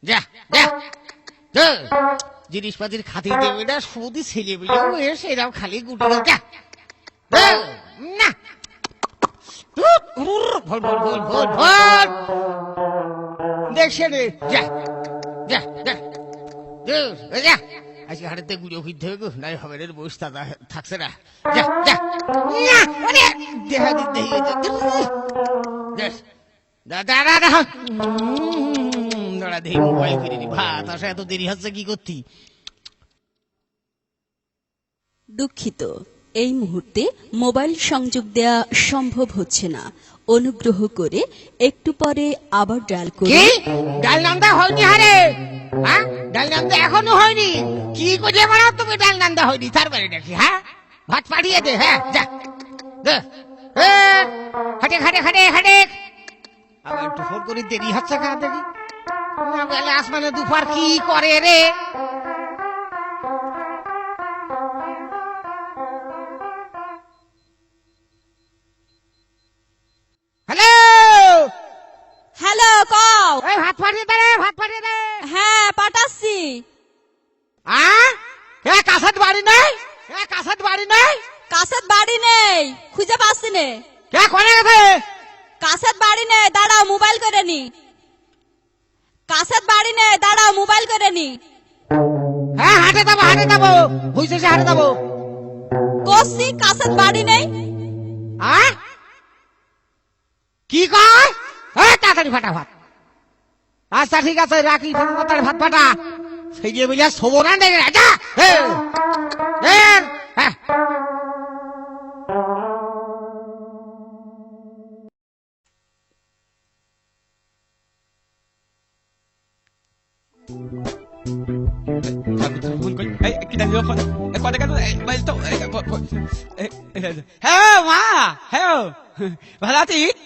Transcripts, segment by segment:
যা যা যা। জিনিসপাতির খাতির দেবে না, শুধু ছেলে পেলেও এসে এরাও খালি গুটি যা যা। না vote vote vote vote vote দেখছে রে। যা যা যা যা। আজকে হাটেতে গুঁড়ো ফিরতে হবে গো, নাই হবে রে, বসে থাকছে না। যা যা দেখা দিতে দাঁড়া দেখি মোবাইল ফিরিনি। ভাত আসা এত দেরি হচ্ছে কি করতি? দুঃখিত, এই মুহূর্তে মোবাইল সংযোগ দেয়া সম্ভব হচ্ছে না। অনুগ্রহ করে একটু পরে আবার ডায়াল কি করুন। ডাল নান্দা হয়নি? হারে হ্যাঁ, ডাল নান্দা এখনো হয়নি? কি করে বানাও তুমি? ডাল নান্দা হয়নি তার বাড়ি নাকি? হ্যাঁ, ভাত পাঠিয়ে দে। হ্যাঁ যা হাটে হাটে হাটে হাটে। আবার একটু ফোন করি, দেরি হচ্ছে কেন দেখি? না বেলা আসমানে দুপার কি করে রে? হ্যালো হ্যালো, কও। এই ভাত পাঠিয়ে দে রে, ভাত পাঠিয়ে দে। হ্যাঁ, পাঠাচ্ছি। কাসাদ বাড়ি নাই? কাসাদ বাড়ি নাই? কাছের বাড়ি নেই, খুঁজে পাচ্ছি নে। কোনে গেছে? কাছের বাড়ি নেই, দাঁড়াও মোবাইল করে নি। কাছের বাড়ি নেই, দাঁড়াও মোবাইল করে নি। হ্যাঁ হাটে যাবো, হাটে যাবো, বুঝতে হাটে যাবো। করছি, কাছের বাড়ি নেই। কি কয়? তাড়াতাড়ি ফাটা ভাত। আচ্ছা ঠিক আছে, রাখি তাড়াতাড়ি ভাত ফাটা। সেই যে বলিয়া সবর না দেখে যা। হ্যাঁ মা, হ্যাঁ ভালো আছিস?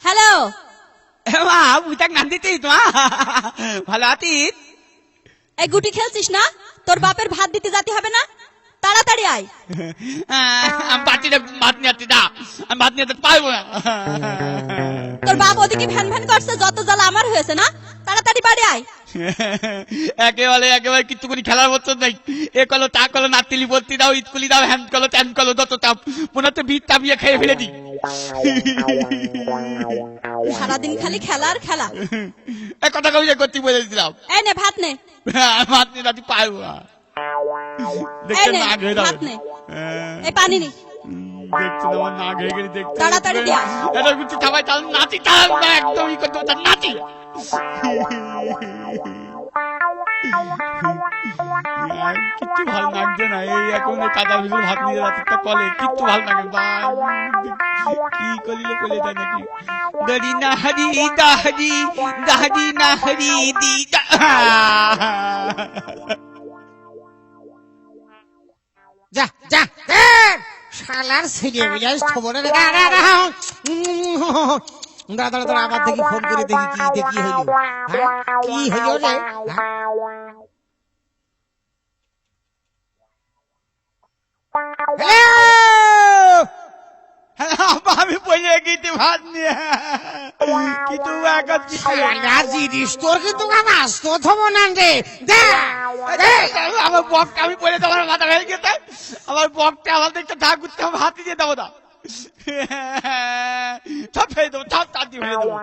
হ্যালো, মা বুঝাক নাম দিতিস মা, ভালো আছিস? এই গুটি খেলছিস না? তোর বাপের ভাত দিতে যেতে হবে না? তাড়াতাড়ি আয়। আমি পারছি না, ভাত নিয়ে আসছি না, আমি ভাত নিয়ে যেতে পারবো না। তোর বাপ ওদিকে ভ্যান ভ্যান করছে, যত জ্বালা আমার হয়েছে না। তাড়াতাড়ি বাড়ি আয়। একেবারে কিচ্ছু করি খেলার মতো নেই। এ কলো তা কলো, নাতিলি বলতি দাও, স্কুলি দাও, হ্যান কলো ত্যান কলো, যত চাপ মনে হচ্ছে ভিড় চাপিয়ে খেয়ে ফেলে দিই। সারাদিন খালি খেলা আর খেলা। এক কথা কবি করতে বলে দিলাম। এই নে ভাত নে। ভাত নিয়ে যেতে পারবো না। এই নে ভাত নে। এই পানি নি। দেখছি আমার না ঘেয়ে গেলে দেখছি। তাড়াতাড়ি দিয়া। এটা কিছু খাবাই চাল নাচি, তার একদম ই করতে হচ্ছে নাচি। কিচ্ছু ভালো লাগছে না, এই এখন কাদা ভিজে ভাত নিয়ে যাচ্ছে কলে, কিচ্ছু ভালো লাগে না। কি করিলে কলে যায় নাকি? দড়ি না হারি দাহারি, দাহারি না হারি দি। যা যা শালার ছেলে বলে খবর দাদা দাদা। আবার দেখি ফোন করে দেখি কি দেখি হইল, কি হইল রে? আমি পড়ে গেছি ভাত নিয়ে, কিন্তু জিনিস তোর কিন্তু আসতো থবো না রে। আমার বকটা আমি পড়ে তো আমার মাথা হয়ে গেছে। আমার বকটা আমার দেখতে ঢাক করতে হবে, হাতি দিয়ে দেবো না, সব ফেলে দেবো, সব তাঁতি ফেলে দেবো।